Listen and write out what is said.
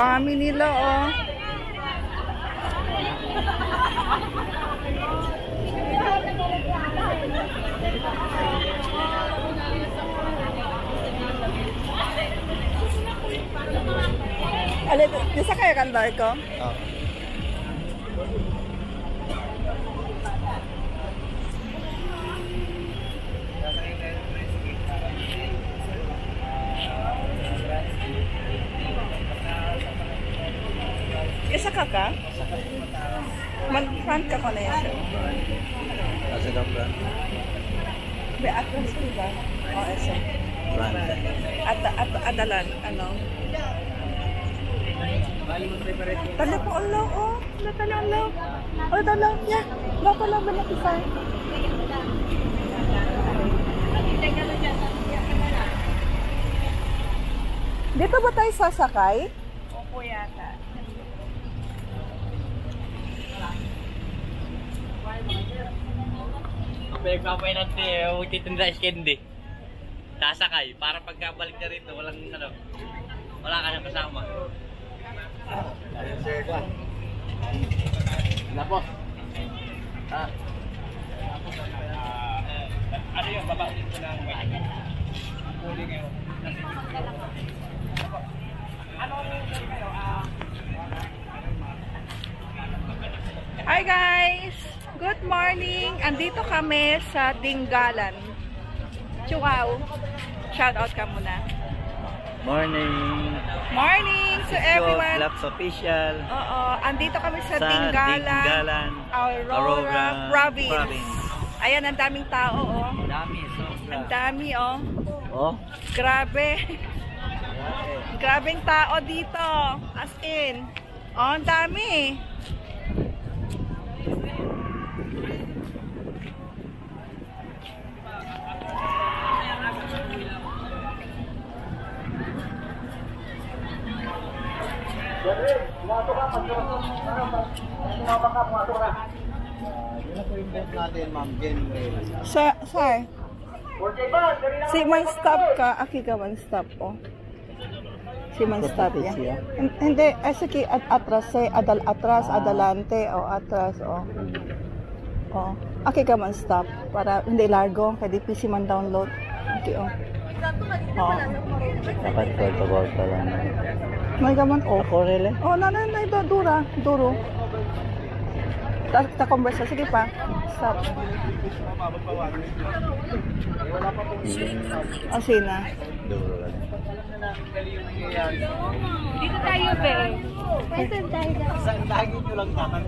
dami nila, oh. Alin, bisa kayo kan barko? Oo. Isa ka ka? Mag-front ka ko na yan siya. Asa ka front? May atlas ko ba? O, isa. Front. Adalan, ano? Tala po, Allah, oh. Tala, Allah. Oh, tala, yeah. Lapa lang ba nakisay? Dito ba tayo sasakay? Opo yata. Pinagpapay natin, titinda is candy. Sasakay, para pagkabalik na rito, walang ano, wala ka na kasama. Wala po. Ano yung baba dito ng white? Huli ngayon. Hi guys! Good morning! Andito kami sa Dingalan. Chihuahua. Shout out ka muna. Morning. Morning to everyone! Vlogs official. Oo, andito kami sa Dingalan, Dingalan, Aurora Province. Ayan, ang daming tao, oh. Dami, sobra. Ang dami, oh. Oh? Grabe. Grabeng tao dito. As in. Oh, ang dami. Sir, si man stop ka, aki ka man stop, oh. Si man stop ya. Hindi, sige, atras, atras, adelante, o atras, o. Oh. Aki ka man stop, para hindi largo, kaya di PC man download. Okay, oh. Oh. Dapat protocol pa lang. May gaman, oh. Ako rin. Oh, nanay, duro. Ta conversa, sige pa. Stop. Oh, sina. Duro lang. Dito tayo, be. Pwede tayo. Saan lagi nyo lang tatanong?